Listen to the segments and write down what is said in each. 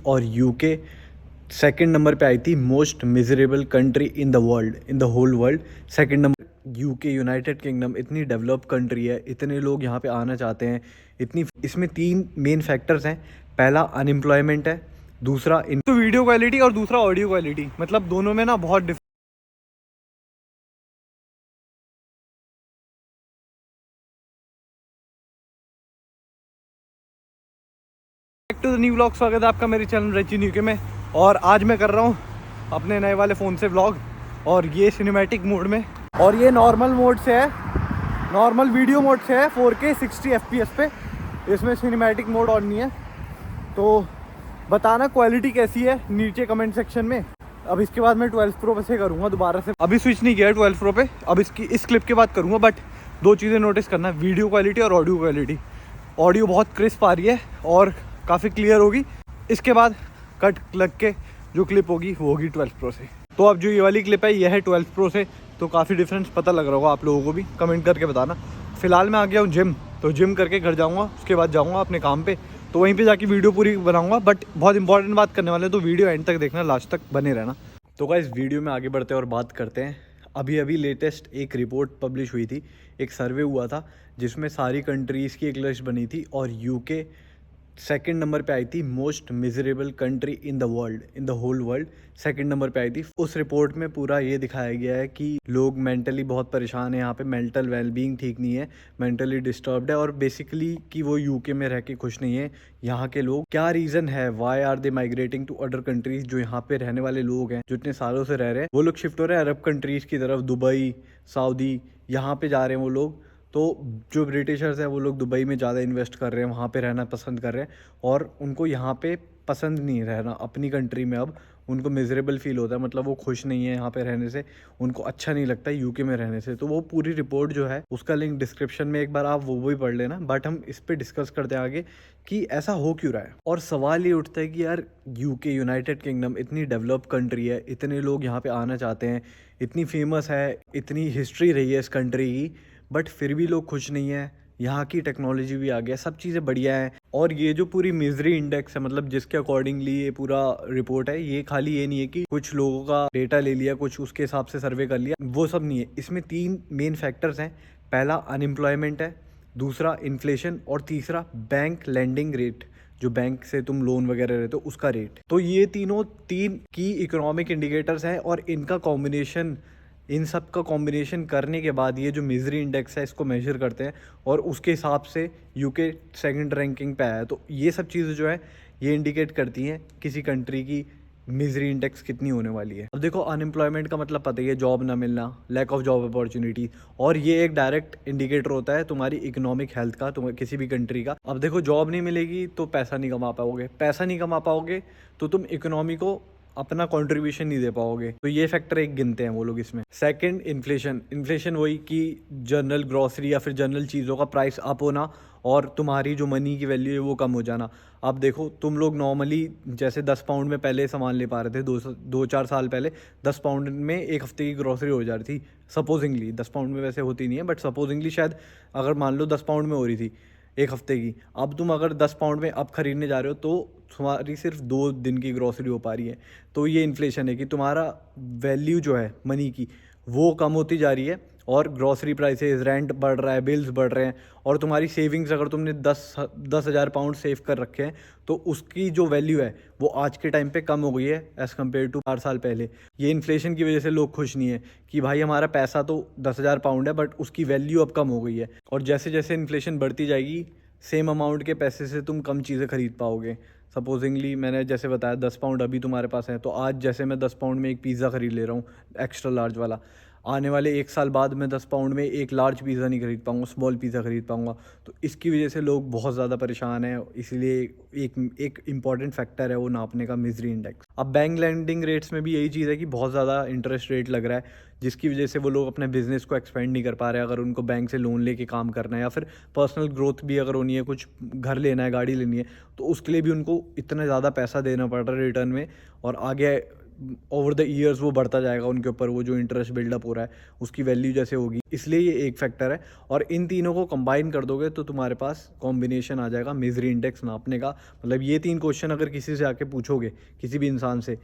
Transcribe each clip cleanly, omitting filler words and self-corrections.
और UK second number पे आई थी most miserable country in the world, in the whole world. Second number UK, United Kingdom, इतनी develop country है, इतने लोग यहाँ पे आना चाहते हैं, इतनी। इसमें तीन मेन फैक्टर्स हैं। पहला अनएम्प्लॉयमेंट है, दूसरा इन तो वीडियो क्वालिटी और दूसरा ऑडियो क्वालिटी, मतलब दोनों में ना बहुत टू द न्यू व्लॉग। स्वागत है आपका मेरे चैनल रचिन यूके में। और आज मैं कर रहा हूँ अपने नए वाले फ़ोन से व्लॉग, और ये सिनेमैटिक मोड में, और ये नॉर्मल मोड से है, नॉर्मल वीडियो मोड से है 4K 60 FPS पे। इसमें सिनेमैटिक मोड ऑन नहीं है। तो बताना क्वालिटी कैसी है नीचे कमेंट सेक्शन में। अब इसके बाद मैं 12 प्रो से करूँगा दोबारा से। अभी स्विच नहीं किया है 12 प्रो पे, अब इस क्लिप के बाद करूँगा। बट दो चीज़ें नोटिस करना, वीडियो क्वालिटी और ऑडियो क्वालिटी। ऑडियो बहुत क्रिस्प आ रही है और काफ़ी क्लियर होगी। इसके बाद कट लग के जो क्लिप होगी वो होगी 12 प्रो से। तो अब जो ये वाली क्लिप है ये है 12 प्रो से, तो काफ़ी डिफरेंस पता लग रहा होगा आप लोगों को भी, कमेंट करके बताना। फिलहाल मैं आ गया हूँ जिम, तो जिम करके घर जाऊँगा, उसके बाद जाऊँगा अपने काम पे, तो वहीं पे जाके वीडियो पूरी बनाऊँगा। बट बहुत इंपॉर्टेंट बात करने वाले हैं, तो वीडियो एंड तक देखना, लास्ट तक बने रहना। तो गाइस वीडियो में आगे बढ़ते हैं और बात करते हैं। अभी लेटेस्ट एक रिपोर्ट पब्लिश हुई थी, एक सर्वे हुआ था जिसमें सारी कंट्रीज़ की एक लिस्ट बनी थी, और यूके सेकंड नंबर पे आई थी most miserable country in the world, in the whole world. Second number पे आई थी। उस रिपोर्ट में पूरा ये दिखाया गया है कि लोग मेंटली बहुत परेशान है यहाँ पे, मेंटल वेलबींग ठीक नहीं है, मेंटली डिस्टर्ब्ड है, और बेसिकली कि वो यूके में रह के खुश नहीं है। यहाँ के लोग, क्या रीज़न है, why are they migrating to other countries. जो यहाँ पे रहने वाले लोग हैं, जो इतने सालों से रह रहे हैं, वो लोग शिफ्ट हो रहे हैं अरब कंट्रीज़ की तरफ, दुबई, सऊदी, यहाँ पे जा रहे हैं वो लोग। तो जो ब्रिटिशर्स हैं वो लोग दुबई में ज़्यादा इन्वेस्ट कर रहे हैं, वहाँ पे रहना पसंद कर रहे हैं, और उनको यहाँ पे पसंद नहीं रहना अपनी कंट्री में। अब उनको मिजरेबल फील होता है, मतलब वो खुश नहीं है यहाँ पे रहने से, उनको अच्छा नहीं लगता यूके में रहने से। तो वो पूरी रिपोर्ट जो है उसका लिंक डिस्क्रिप्शन में, एक बार आप वो भी पढ़ लेना। बट हम इस पर डिस्कस करते हैं आगे कि ऐसा हो क्यों रहा है। और सवाल ये उठता है कि यार यूके, यूनाइटेड किंगडम, इतनी डेवलप कंट्री है, इतने लोग यहाँ पे आना चाहते हैं, इतनी फेमस है, इतनी हिस्ट्री रही है इस कंट्री की, बट फिर भी लोग खुश नहीं है। यहाँ की टेक्नोलॉजी भी आ गया, सब चीज़ें बढ़िया हैं। और ये जो पूरी मिजरी इंडेक्स है, मतलब जिसके अकॉर्डिंगली ये पूरा रिपोर्ट है, ये खाली ये नहीं है कि कुछ लोगों का डेटा ले लिया, कुछ उसके हिसाब से सर्वे कर लिया, वो सब नहीं है। इसमें तीन मेन फैक्टर्स हैं। पहला अनएम्प्लॉयमेंट है, दूसरा इन्फ्लेशन, और तीसरा बैंक लैंडिंग रेट, जो बैंक से तुम लोन वगैरह लेते हो उसका रेट। तो ये तीन की इकोनॉमिक इंडिकेटर्स हैं, और इनका कॉम्बिनेशन, इन सब का कॉम्बिनेशन करने के बाद ये जो मिजरी इंडेक्स है इसको मेजर करते हैं, और उसके हिसाब से यूके सेकंड रैंकिंग पे आया है। तो ये सब चीज़ें जो है ये इंडिकेट करती हैं किसी कंट्री की मिजरी इंडेक्स कितनी होने वाली है। अब देखो, अनएम्प्लॉयमेंट का मतलब पता ही है, जॉब ना मिलना, लैक ऑफ जॉब अपॉर्चुनिटी, और ये एक डायरेक्ट इंडिकेटर होता है तुम्हारी इकोनॉमिक हेल्थ का, तुम्हें किसी भी कंट्री का। अब देखो, जॉब नहीं मिलेगी तो पैसा नहीं कमा पाओगे, पैसा नहीं कमा पाओगे तो तुम इकोनॉमी को अपना कंट्रीब्यूशन नहीं दे पाओगे। तो ये फैक्टर एक गिनते हैं वो लोग इसमें। Second, inflation. इन्फ्लेशन वही कि जनरल ग्रॉसरी या फिर जनरल चीज़ों का प्राइस अप होना, और तुम्हारी जो मनी की वैल्यू है वो कम हो जाना। अब देखो, तुम लोग नॉर्मली जैसे 10 पाउंड में पहले सामान ले पा रहे थे, 2-4 साल पहले 10 पाउंड में एक हफ्ते की ग्रॉसरी हो जा रही थी, सपोजिंगली। 10 पाउंड में वैसे होती नहीं है, बट सपोजिंगली शायद अगर मान लो 10 पाउंड में हो रही थी एक हफ्ते की। अब तुम अगर 10 पाउंड में अब खरीदने जा रहे हो तो तुम्हारी सिर्फ 2 दिन की ग्रॉसरी हो पा रही है। तो ये इन्फ्लेशन है कि तुम्हारा वैल्यू जो है मनी की वो कम होती जा रही है, और ग्रॉसरी प्राइसेस, रेंट बढ़ रहा है, बिल्स बढ़ रहे हैं, और तुम्हारी सेविंग्स, अगर तुमने 10,000 पाउंड सेव कर रखे हैं तो उसकी जो वैल्यू है वो आज के टाइम पे कम हो गई है एज़ कम्पेयर टू 4 साल पहले। ये इन्फ्लेशन की वजह से लोग खुश नहीं है कि भाई हमारा पैसा तो 10,000 पाउंड है, बट उसकी वैल्यू अब कम हो गई है। और जैसे जैसे इन्फ्लेशन बढ़ती जाएगी, सेम अमाउंट के पैसे से तुम कम चीज़ें खरीद पाओगे। सपोजिंगली मैंने जैसे बताया 10 पाउंड अभी तुम्हारे पास है, तो आज जैसे मैं 10 पाउंड में एक पिज़्ज़ा खरीद ले रहा हूँ एक्स्ट्रा लार्ज वाला, आने वाले 1 साल बाद मैं 10 पाउंड में एक लार्ज पिज़्ज़ा नहीं खरीद पाऊँगा, स्मॉल पिज़्ज़ा खरीद पाऊँगा। तो इसकी वजह से लोग बहुत ज़्यादा परेशान हैं। इसलिए एक इम्पॉर्टेंट फैक्टर है वो नापने का, मिजरी इंडेक्स। अब बैंक लैंडिंग रेट्स में भी यही चीज़ है कि बहुत ज़्यादा इंटरेस्ट रेट लग रहा है, जिसकी वजह से वो लोग अपने बिजनेस को एक्सपेंड नहीं कर पा रहे। अगर उनको बैंक से लोन लेके काम करना है, या फिर पर्सनल ग्रोथ भी अगर होनी है, कुछ घर लेना है, गाड़ी लेनी है, तो उसके लिए भी उनको इतना ज़्यादा पैसा देना पड़ रहा है रिटर्न में। और आगे ओवर द ईयर्स वो बढ़ता जाएगा उनके ऊपर, वो जो इंटरेस्ट बिल्डअप हो रहा है उसकी वैल्यू जैसे होगी, इसलिए ये एक फैक्टर है। और इन तीनों को कंबाइन कर दोगे तो तुम्हारे पास कॉम्बिनेशन आ जाएगा मिजरी इंडेक्स नापने का। मतलब ये 3 क्वेश्चन अगर किसी से आके पूछोगे, किसी भी इंसान से,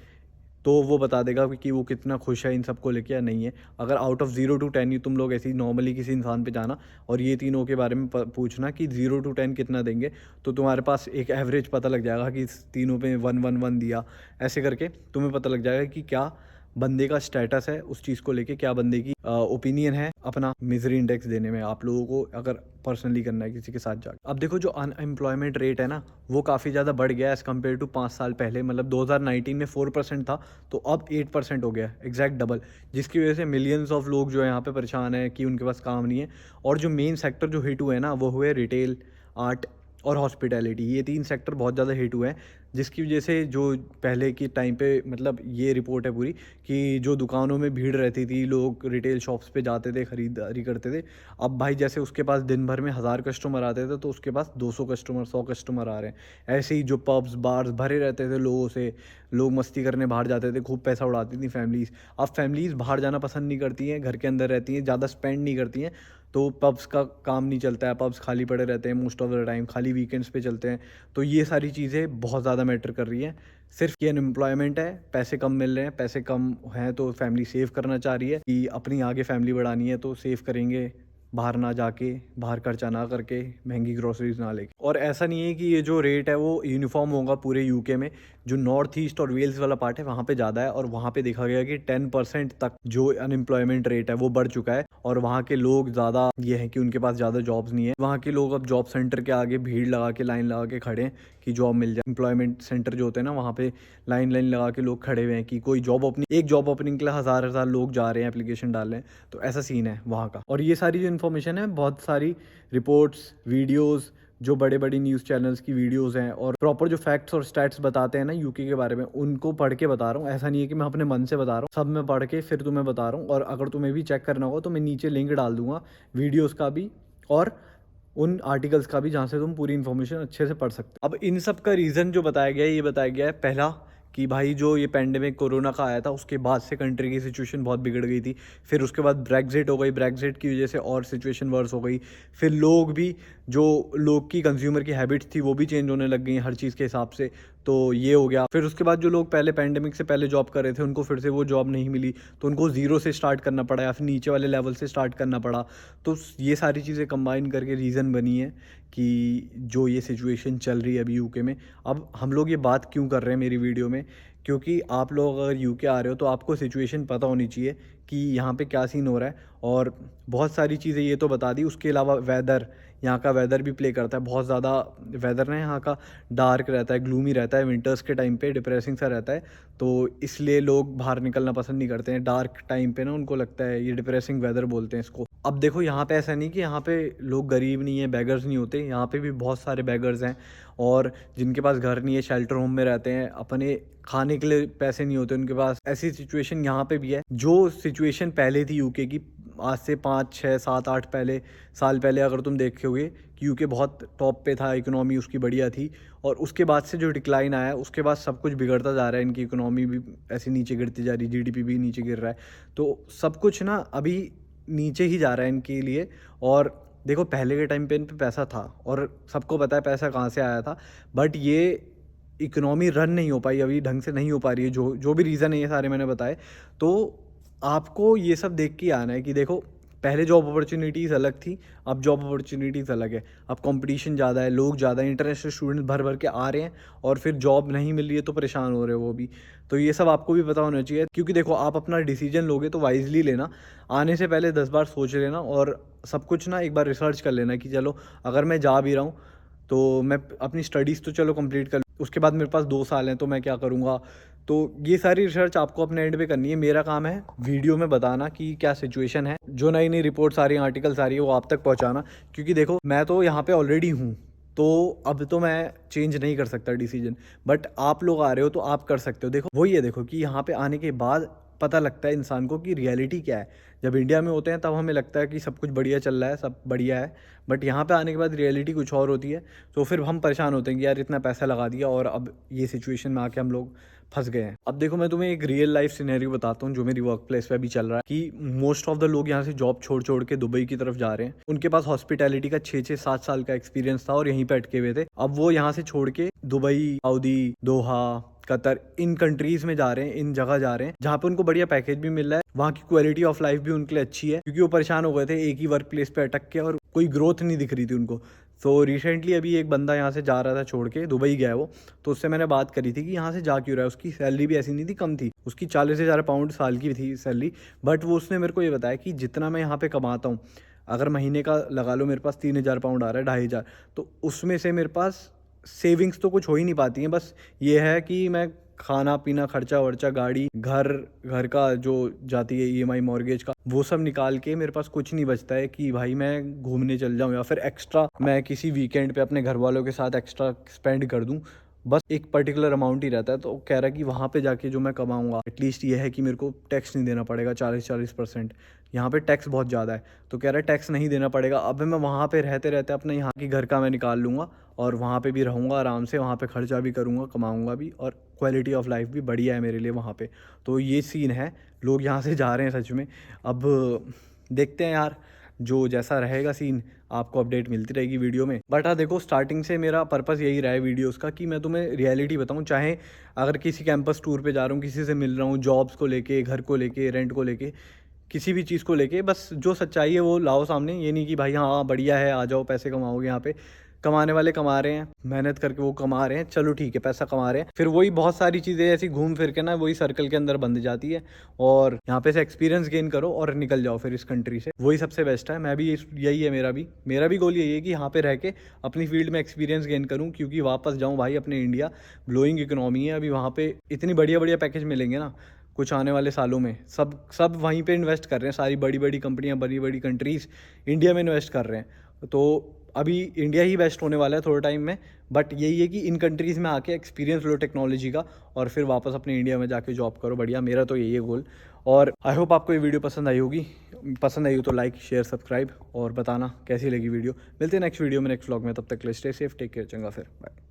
तो वो बता देगा कि वो कितना खुश है इन सबको लेके या नहीं है। अगर आउट ऑफ 0 to 10 ही तुम लोग ऐसे ही नॉर्मली किसी इंसान पे जाना और ये तीनों के बारे में पूछना कि 0 to 10 कितना देंगे, तो तुम्हारे पास एक एवरेज पता लग जाएगा कि इस तीनों पे 1 1 1 दिया, ऐसे करके तुम्हें पता लग जाएगा कि क्या बंदे का स्टेटस है उस चीज़ को लेके, क्या बंदे की ओपिनियन है अपना मिजरी इंडेक्स देने में, आप लोगों को अगर पर्सनली करना है किसी के साथ जाकर। अब देखो जो अनएम्प्लॉयमेंट रेट है ना, वो काफ़ी ज़्यादा बढ़ गया है एज़ कम्पेयर टू 5 साल पहले। मतलब 2019 में 4% था, तो अब 8% हो गया, एग्जैक्ट डबल, जिसकी वजह से मिलियंस ऑफ लोग जो है यहाँ पे परेशान है कि उनके पास काम नहीं है। और जो मेन सेक्टर जो हिट हुए हैं ना, वो हुए रिटेल, आर्ट और हॉस्पिटैलिटी। ये 3 सेक्टर बहुत ज़्यादा हिट हुए हैं, जिसकी वजह से जो पहले की टाइम पे, मतलब ये रिपोर्ट है पूरी कि जो दुकानों में भीड़ रहती थी, लोग रिटेल शॉप्स पे जाते थे, ख़रीदारी करते थे। अब भाई जैसे उसके पास दिन भर में 1000 कस्टमर आते थे, तो उसके पास 200 कस्टमर, 100 कस्टमर आ रहे हैं। ऐसे ही जो पब्स बार्स भरे रहते थे लोगों से, लोग मस्ती करने बाहर जाते थे, खूब पैसा उड़ाती थी फैमिलीज़। अब फैमिलीज़ बाहर जाना पसंद नहीं करती हैं, घर के अंदर रहती हैं, ज़्यादा स्पेंड नहीं करती हैं, तो पब्स का काम नहीं चलता है, पब्स खाली पड़े रहते हैं मोस्ट ऑफ द टाइम, खाली वीकेंड्स पे चलते हैं। तो ये सारी चीज़ें बहुत ज़्यादा मैटर कर रही हैं। सिर्फ ये अनएम्प्लॉयमेंट है, पैसे कम मिल रहे हैं, पैसे कम हैं तो फैमिली सेव करना चाह रही है कि अपनी आगे फैमिली बढ़ानी है, तो सेव करेंगे बाहर ना जाके, बाहर खर्चा ना करके, महंगी ग्रोसरीज ना लेके। और ऐसा नहीं है कि ये जो रेट है वो यूनिफॉर्म होगा पूरे यूके में। जो नॉर्थ ईस्ट और वेल्स वाला पार्ट है वहाँ पे ज़्यादा है, और वहाँ पे देखा गया कि 10% तक जो अनएम्प्लॉयमेंट रेट है वो बढ़ चुका है। और वहाँ के लोग ज़्यादा ये है कि उनके पास ज़्यादा जॉब्स नहीं है। वहाँ के लोग अब जॉब सेंटर के आगे भीड़ लगा के, लाइन लगा के खड़े हैं कि जॉब मिल जाए। एम्प्लॉयमेंट सेंटर जो होते हैं ना, वहाँ पे लाइन लगा के लोग खड़े हुए हैं कि कोई जॉब ओपनिंग, एक जॉब ओपनिंग के लिए हज़ार लोग जा रहे हैं, एप्लीकेशन डाल रहे हैं। तो ऐसा सीन है वहाँ का। और ये सारी जो इन्फॉर्मेशन है, बहुत सारी रिपोर्ट्स, वीडियोज़, जो बड़े बड़ी न्यूज़ चैनल्स की वीडियोस हैं, और प्रॉपर जो फैक्ट्स और स्टैट्स बताते हैं ना यूके के बारे में, उनको पढ़ के बता रहा हूँ। ऐसा नहीं है कि मैं अपने मन से बता रहा हूँ, सब मैं पढ़ के फिर तुम्हें बता रहा हूँ। और अगर तुम्हें भी चेक करना होगा तो मैं नीचे लिंक डाल दूंगा वीडियोस का भी और उन आर्टिकल्स का भी, जहाँ से तुम पूरी इन्फॉर्मेशन अच्छे से पढ़ सकते हो। अब इन सब का रीज़न जो बताया गया है, ये बताया गया है पहला कि भाई जो ये पेंडेमिक कोरोना का आया था, उसके बाद से कंट्री की सिचुएशन बहुत बिगड़ गई थी। फिर उसके बाद ब्रेग्जिट हो गई, ब्रेग्जिट की वजह से और सिचुएशन वर्स हो गई। फिर लोग भी, जो लोग की कंज्यूमर की हैबिट्स थी वो भी चेंज होने लग गई हर चीज़ के हिसाब से, तो ये हो गया। फिर उसके बाद जो लोग पहले पेंडेमिक से पहले जॉब कर रहे थे, उनको फिर से वो जॉब नहीं मिली, तो उनको ज़ीरो से स्टार्ट करना पड़ा या फिर नीचे वाले लेवल से स्टार्ट करना पड़ा। तो ये सारी चीज़ें कंबाइन करके रीज़न बनी है कि जो ये सिचुएशन चल रही है अभी यूके में। अब हम लोग ये बात क्यों कर रहे हैं मेरी वीडियो में, क्योंकि आप लोग अगर यूके आ रहे हो तो आपको सिचुएशन पता होनी चाहिए कि यहाँ पे क्या सीन हो रहा है। और बहुत सारी चीज़ें ये तो बता दी, उसके अलावा वेदर, यहाँ का वेदर भी प्ले करता है। बहुत ज़्यादा वेदर ना यहाँ का डार्क रहता है, ग्लूमी रहता है, विंटर्स के टाइम पे डिप्रेसिंग सा रहता है, तो इसलिए लोग बाहर निकलना पसंद नहीं करते हैं डार्क टाइम पे ना। उनको लगता है, ये डिप्रेसिंग वेदर बोलते हैं इसको। अब देखो यहाँ पे ऐसा नहीं कि यहाँ पे लोग गरीब नहीं है, बैगर्स नहीं होते, यहाँ पे भी बहुत सारे बैगर्स हैं, और जिनके पास घर नहीं है, शेल्टर होम में रहते हैं, अपने खाने के लिए पैसे नहीं होते उनके पास। ऐसी सिचुएशन यहाँ पे भी है। जो सिचुएशन पहले थी यूके की, आज से 5 6 7 8 साल पहले अगर तुम देखोगे कि यूके बहुत टॉप पे था, इकोनॉमी उसकी बढ़िया थी, और उसके बाद से जो डिक्लाइन आया है, उसके बाद सब कुछ बिगड़ता जा रहा है। इनकी इकोनॉमी भी ऐसे नीचे गिरती जा रही है, जीडीपी भी नीचे गिर रहा है, तो सब कुछ ना अभी नीचे ही जा रहा है इनके लिए। और देखो पहले के टाइम पे इन पे पैसा था, और सबको पता है पैसा कहाँ से आया था, बट ये इकोनॉमी रन नहीं हो पाई, अभी ढंग से नहीं हो पा रही है। जो भी रीज़न है ये सारे मैंने बताए, तो आपको ये सब देख के आना है कि देखो पहले जॉब अपॉर्चुनिटीज़ अलग थी, अब जॉब अपॉर्चुनिटीज़ अलग है। अब कंपटीशन ज़्यादा है, लोग ज़्यादा इंटरनेशनल स्टूडेंट भर भर के आ रहे हैं, और फिर जॉब नहीं मिल रही है तो परेशान हो रहे हो वो भी। तो ये सब आपको भी पता होना चाहिए, क्योंकि देखो आप अपना डिसीजन लोगे तो वाइजली लेना, आने से पहले 10 बार सोच लेना, और सब कुछ ना एक बार रिसर्च कर लेना कि चलो अगर मैं जा भी रहा हूँ तो मैं अपनी स्टडीज़ तो चलो कंप्लीट कर, उसके बाद मेरे पास 2 साल हैं तो मैं क्या करूँगा। तो ये सारी रिसर्च आपको अपने एंड पे करनी है। मेरा काम है वीडियो में बताना कि क्या सिचुएशन है, जो नई नई रिपोर्ट्स आ रही हैं, आर्टिकल्स आ रही है, वो आप तक पहुंचाना। क्योंकि देखो मैं तो यहाँ पे ऑलरेडी हूँ, तो अब तो मैं चेंज नहीं कर सकता डिसीजन, बट आप लोग आ रहे हो तो आप कर सकते हो। देखो वही है, देखो कि यहाँ पे आने के बाद पता लगता है इंसान को कि रियलिटी क्या है। जब इंडिया में होते हैं तब हमें लगता है कि सब कुछ बढ़िया चल रहा है, सब बढ़िया है, बट यहाँ पे आने के बाद रियलिटी कुछ और होती है। तो फिर हम परेशान होते हैं कि यार इतना पैसा लगा दिया और अब ये सिचुएशन में आके हम लोग फंस गए हैं। अब देखो मैं तुम्हें एक रियल लाइफ सिनेरियो बताता हूँ जो मेरी वर्क प्लेस पे अभी चल रहा है कि मोस्ट ऑफ द लोग यहाँ से जॉब छोड़ छोड़ के दुबई की तरफ जा रहे हैं। उनके पास हॉस्पिटैलिटी का 6-7 साल का एक्सपीरियंस था और यहीं पे अटके हुए थे। अब वो यहाँ से छोड़ के दुबई, सऊदी, दोहा, कतर, इन कंट्रीज में जा रहे हैं, इन जगह जा रहे हैं जहाँ पे उनको बढ़िया पैकेज भी मिल रहा है, वहाँ की क्वालिटी ऑफ लाइफ भी उनके लिए अच्छी है, क्योंकि वो परेशान हो गए थे एक ही वर्क प्लेस पे अटक के और कोई ग्रोथ नहीं दिख रही थी उनको। तो रिसेंटली अभी एक बंदा यहाँ से जा रहा था छोड़ के, दुबई गया वो, तो उससे मैंने बात करी थी कि यहाँ से जा क्यों रहा है। उसकी सैलरी भी ऐसी नहीं थी, कम थी, उसकी 40,000 पाउंड साल की थी सैलरी। बट वो उसने मेरे को ये बताया कि जितना मैं यहाँ पे कमाता हूँ, अगर महीने का लगा लो मेरे पास 3,000 पाउंड आ रहा है, 2,500, तो उसमें से मेरे पास सेविंग्स तो कुछ हो ही नहीं पाती हैं। बस ये है कि मैं खाना पीना, खर्चा वर्चा, गाड़ी, घर का जो जाती है EMI, मॉर्गेज का, वो सब निकाल के मेरे पास कुछ नहीं बचता है कि भाई मैं घूमने चल जाऊं या फिर एक्स्ट्रा मैं किसी वीकेंड पे अपने घर वालों के साथ एक्स्ट्रा स्पेंड कर दूं। बस एक पर्टिकुलर अमाउंट ही रहता है। तो कह रहा है कि वहाँ पे जाके जो मैं कमाऊंगा, एटलीस्ट ये है कि मेरे को टैक्स नहीं देना पड़ेगा 40% यहाँ पे टैक्स बहुत ज़्यादा है। तो कह रहा है टैक्स नहीं देना पड़ेगा। अब मैं वहाँ पे रहते रहते अपने यहाँ की घर का मैं निकाल लूँगा और वहाँ पे भी रहूँगा आराम से, वहाँ पे खर्चा भी करूँगा, कमाऊँगा भी, और क्वालिटी ऑफ लाइफ भी बढ़िया है मेरे लिए वहाँ पे। तो ये सीन है, लोग यहाँ से जा रहे हैं सच में। अब देखते हैं यार, जो जैसा रहेगा सीन आपको अपडेट मिलती रहेगी वीडियो में। बट हाँ देखो, स्टार्टिंग से मेरा पर्पस यही रहा है वीडियोस का कि मैं तुम्हें रियलिटी बताऊँ। चाहे अगर किसी कैंपस टूर पे जा रहा हूँ, किसी से मिल रहा हूँ, जॉब्स को लेके, घर को लेके, रेंट को लेके, किसी भी चीज़ को लेके, बस जो सच्चाई है वो लाओ सामने। ये नहीं कि भाई हाँ बढ़िया है, आ जाओ पैसे कमाओगे। यहाँ पे कमाने वाले कमा रहे हैं, मेहनत करके वो कमा रहे हैं, चलो ठीक है, पैसा कमा रहे हैं, फिर वही बहुत सारी चीज़ें ऐसी घूम फिर के ना वही सर्कल के अंदर बंध जाती है। और यहाँ पे से एक्सपीरियंस गेन करो और निकल जाओ फिर इस कंट्री से, वही सबसे बेस्ट है। मैं भी यही है, मेरा भी गोल यही है कि यहाँ पे रह के अपनी फील्ड में एक्सपीरियंस गेन करूँ, क्योंकि वापस जाऊँ भाई अपने इंडिया। ग्लोइंग इकोनॉमी है अभी वहाँ पे, इतनी बढ़िया बढ़िया पैकेज मिलेंगे ना कुछ आने वाले सालों में। सब वहीं पे इन्वेस्ट कर रहे हैं, सारी बड़ी बड़ी कंपनियां, बड़ी बड़ी कंट्रीज़ इंडिया में इन्वेस्ट कर रहे हैं। तो अभी इंडिया ही बेस्ट होने वाला है थोड़े टाइम में। बट यही है कि इन कंट्रीज़ में आके एक्सपीरियंस लो टेक्नोलॉजी का और फिर वापस अपने इंडिया में जाके जॉब करो बढ़िया। मेरा तो यही है गोल। और आई होप आपको ये वीडियो पसंद आई होगी। पसंद आई हो तो लाइक, शेयर, सब्सक्राइब और बताना कैसी लगी वीडियो। मिलते हैं नेक्स्ट वीडियो में, नेक्स्ट व्लॉग में। तब तक के लिए स्टे सेफ, टेक केयर, चंगा फिर, बाय।